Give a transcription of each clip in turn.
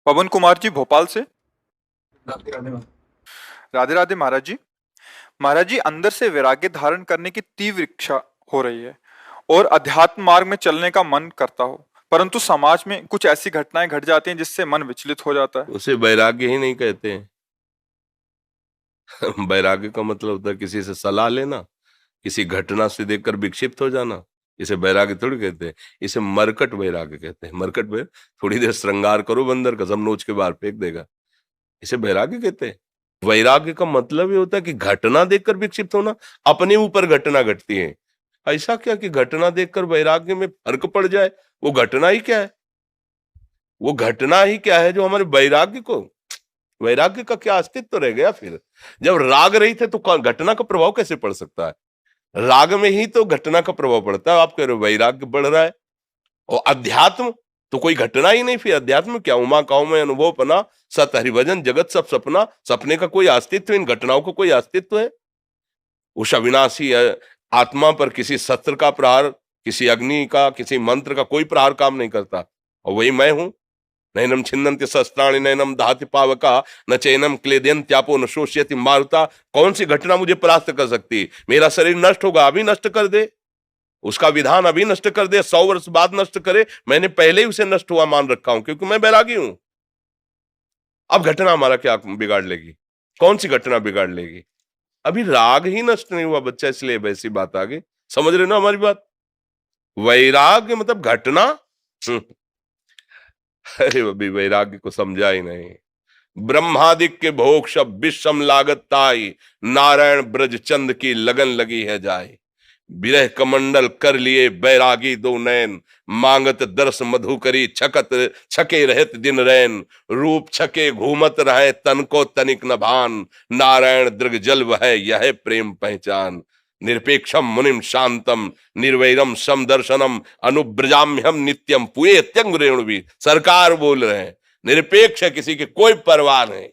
पवन कुमार जी भोपाल से। राधे राधे महाराज। राधे राधे महाराज जी। महाराज जी, अंदर से वैराग्य धारण करने की तीव्र इच्छा हो रही है और अध्यात्म मार्ग में चलने का मन करता हो, परंतु समाज में कुछ ऐसी घटनाएं घट जाती हैं जिससे मन विचलित हो जाता है। उसे वैराग्य ही नहीं कहते हैं। वैराग्य का मतलब होता है किसी से सलाह लेना, किसी घटना से देखकर विक्षिप्त हो जाना। इसे वैराग्य थोड़ी कहते हैं, इसे मरकट वैराग्य कहते हैं। मरकट में थोड़ी देर श्रृंगार करो बंदर, कसम नोच के बाहर फेंक देगा, इसे वैराग्य कहते हैं। वैराग्य का मतलब ये होता है कि घटना देखकर विक्षिप्त होना, अपने ऊपर घटना घटती है। ऐसा क्या कि घटना देखकर वैराग्य में फर्क पड़ जाए? वो घटना ही क्या है? वो घटना ही क्या है जो हमारे वैराग्य को, वैराग्य का क्या अस्तित्व रह गया फिर? जब राग रही थे तो घटना का प्रभाव कैसे पड़ सकता है? राग में ही तो घटना का प्रभाव पड़ता है। आप कह रहे हो वैराग्य बढ़ रहा है, और अध्यात्म तो कोई घटना ही नहीं। फिर अध्यात्म क्या? उमा काऊ में अनुभव पना, सत हरिभजन जगत सब सपना। सपने का कोई अस्तित्व, इन घटनाओं का कोई अस्तित्व है? उस अविनाशी आत्मा पर किसी शस्त्र का प्रहार, किसी अग्नि का, किसी मंत्र का कोई प्रहार काम नहीं करता, और वही मैं हूं। नैनम छिन्नन्ति शस्त्राणि नैनम दहति पावका न चैनम क्लेदयन्त्यापो न शोष्यति मारुता। कौन सी घटना मुझे परास्त कर सकती? मेरा शरीर नष्ट होगा, अभी नष्ट कर दे, उसका विधान अभी नष्ट कर दे, 100 वर्ष बाद नष्ट करे, मैंने पहले ही उसे नष्ट हुआ मान रखा हूं, क्योंकि मैं बैरागी हूं। अब घटना हमारा क्या बिगाड़ लेगी? कौन सी घटना बिगाड़ लेगी? अभी राग ही नष्ट नहीं हुआ बच्चा, इसलिए वैसी बात आ गई। समझ रहे ना हमारी बात? वैराग्य मतलब घटना। अरे अभी वैराग्य को समझा ही नहीं। ब्रह्मादिक के भोग सब विषम लागत ताई, नारायण ब्रज चंद की लगन लगी है जाए। विरह कमंडल कर लिए बैरागी दो नैन, मांगत दर्श मधुकरी छकत छके रहत दिन रैन। रूप छके घूमत रहे तन को तनिक न भान, नारायण दृग जल वह यह प्रेम पहचान। निरपेक्षम मुनिम शांतम निर्वैरम सम दर्शनम अनुब्रजाम्यहम नित्यम पुए त्यंग रेणुवी। सरकार बोल रहे हैं, निरपेक्ष है, किसी की कोई परवाह नहीं।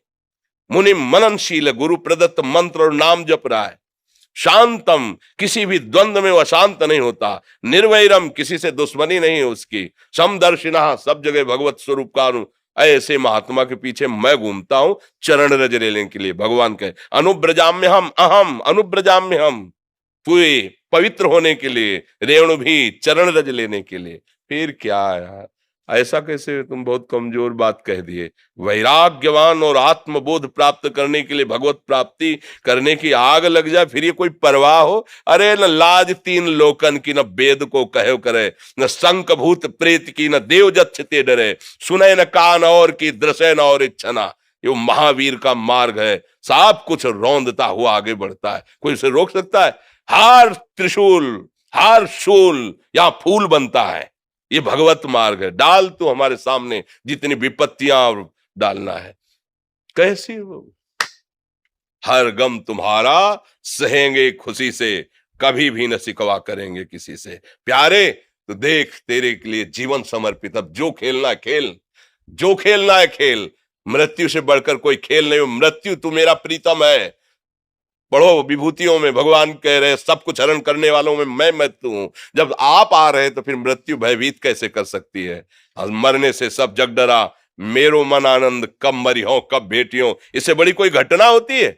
मुनि मननशील, गुरु प्रदत्त मंत्र और नाम जप रहा है। शांतम, किसी भी द्वंद्व में वह शांत नहीं होता। निर्वैरम, किसी से दुश्मनी नहीं है उसकी। समदर्शिना, सब जगह भगवत स्वरूप का ऐसे महात्मा के पीछे मैं घूमता हूं, चरण रज लेने के लिए। भगवान कहे अनुब्रजाम्य हम अहम, अनुब्रजाम्य हम, पूरे पवित्र होने के लिए, रेणु भी चरण रज लेने के लिए। फिर क्या यार, ऐसा कैसे? तुम बहुत कमजोर बात कह दिए। वैराग्यवान और आत्मबोध प्राप्त करने के लिए भगवत प्राप्ति करने की आग लग जाए, फिर ये कोई परवाह हो? अरे न लाज तीन लोकन की, न वेद को कहे करे, न संक भूत प्रेत की, न देव जच्छते डरे। सुने न कान और की, दृश्य न और इच्छना। ये महावीर का मार्ग है, सब कुछ रौंदता हुआ आगे बढ़ता है। कोई उसे रोक सकता है? हार त्रिशूल, हार शूल, यहां फूल बनता है। ये भगवत मार्ग है। डाल तो हमारे सामने जितनी विपत्तियां डालना है, कैसी हो? हर गम तुम्हारा सहेंगे खुशी से, कभी भी न सिकवा करेंगे किसी से। प्यारे तो देख, तेरे के लिए जीवन समर्पित। अब जो खेलना है खेल, जो खेलना है खेल। मृत्यु से बढ़कर कोई खेल नहीं हो। मृत्यु तू मेरा प्रीतम है। पढ़ो विभूतियों में भगवान कह रहे सब कुछ हरण करने वालों में मैं मृत्यु हूं। जब आप आ रहे तो फिर मृत्यु भयभीत कैसे कर सकती है? और मरने से सब जग डरा, मेरो मन आनंद, कब मरी हो कब भेटियों। इससे बड़ी कोई घटना होती है?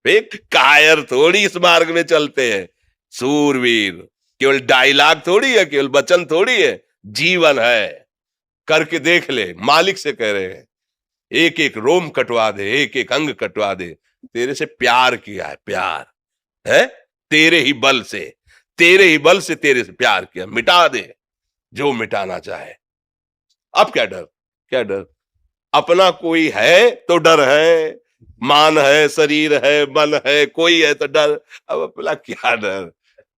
एक कायर थोड़ी इस मार्ग में चलते हैं। सूरवीर केवल डायलॉग थोड़ी है, केवल वचन थोड़ी है, जीवन है। करके देख ले, मालिक से कह रहे हैं। एक एक रोम कटवा दे, एक एक अंग कटवा दे। तेरे से प्यार किया है, प्यार है, तेरे ही बल से, तेरे ही बल से तेरे से प्यार किया। मिटा दे जो मिटाना चाहे। अब क्या डर, क्या डर? अपना कोई है तो डर है, मान है, शरीर है, मन है, कोई है तो डर। अब अपना क्या डर?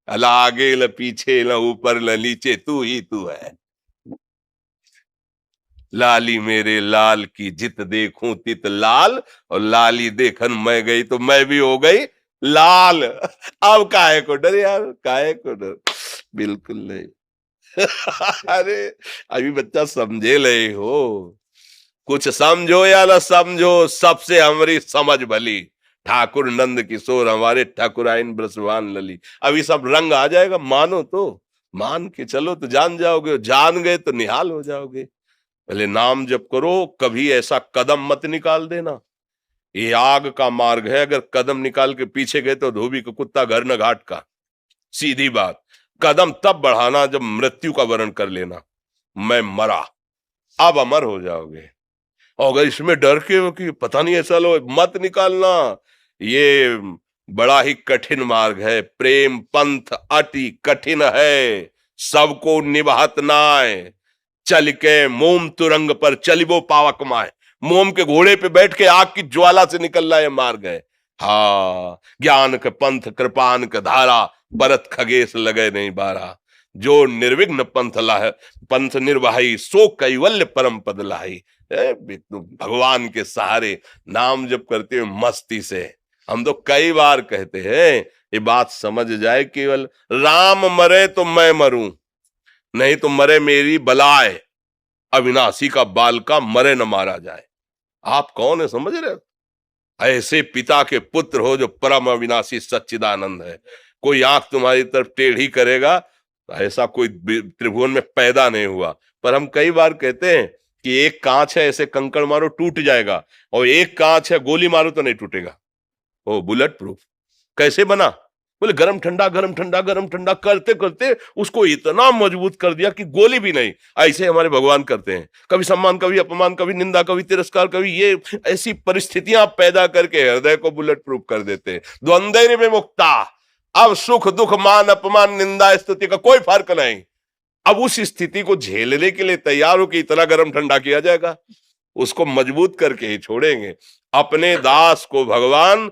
अला आगे न पीछे, न ऊपर न नीचे, तू ही तू है। लाली मेरे लाल की जित देखूं तित लाल, और लाली देखन मैं गई तो मैं भी हो गई लाल। अब काहे को डर यार, काहे को डर? बिल्कुल नहीं। अरे अभी बच्चा समझे ले हो, कुछ समझो या ना समझो, सबसे हमारी समझ भली। ठाकुर नंद किशोर हमारे ठाकुराइन ब्रसवान लली। अभी सब रंग आ जाएगा, मानो तो मान के चलो तो जान जाओगे, जान गए तो निहाल हो जाओगे। पहले नाम जप करो, कभी ऐसा कदम मत निकाल देना। ये आग का मार्ग है, अगर कदम निकाल के पीछे गए तो धोबी का कुत्ता घर न घाट का। सीधी बात। कदम तब बढ़ाना जब मृत्यु का वर्ण कर लेना, मैं मरा, अब अमर हो जाओगे। और अगर इसमें डर के हो कि पता नहीं ऐसा लो, मत निकालना। ये बड़ा ही कठिन मार्ग है। प्रेम पंथ अति कठिन है, सबको निभात नाय। चल के मोम तुरंग पर चलिबो पावक माय। मोम के घोड़े पे बैठ के आग की ज्वाला से निकल रहा है मार्ग है। हाँ, ज्ञान के पंथ कृपान के धारा, भरत खगेश लगे नहीं बारा। जो निर्विघ्न पंथ निर्वाही, सो कैवल्य परम पद लाही। भगवान के सहारे नाम जप करते हुए मस्ती से। हम तो कई बार कहते हैं, ये बात समझ जाए, केवल राम मरे तो मैं मरूं, नहीं तो मरे मेरी बलाए। अविनाशी का बाल का मरे न मारा जाए। आप कौन है समझ रहे हो? ऐसे पिता के पुत्र हो जो परम अविनाशी सच्चिदानंद है। कोई आंख तुम्हारी तरफ टेढ़ी करेगा, ऐसा कोई त्रिभुवन में पैदा नहीं हुआ। पर हम कई बार कहते हैं कि एक कांच है, ऐसे कंकड़ मारो टूट जाएगा, और एक कांच है गोली मारो तो नहीं टूटेगा। ओ बुलेट प्रूफ कैसे बना? बोले गरम ठंडा गरम ठंडा गरम ठंडा करते करते उसको इतना मजबूत कर दिया कि गोली भी नहीं। ऐसे हमारे भगवान करते हैं, कभी सम्मान, कभी अपमान, कभी निंदा, कभी तिरस्कार, कभी ये ऐसी परिस्थितियां पैदा करके हृदय को बुलेट प्रूफ कर देते हैं। द्वंद्व में मुक्ता, अब सुख दुख मान अपमान निंदा स्तुति का कोई फर्क नहीं। अब उस स्थिति को झेलने के लिए तैयार हो कि इतना गरम ठंडा किया जाएगा, उसको मजबूत करके ही छोड़ेंगे। अपने दास को भगवान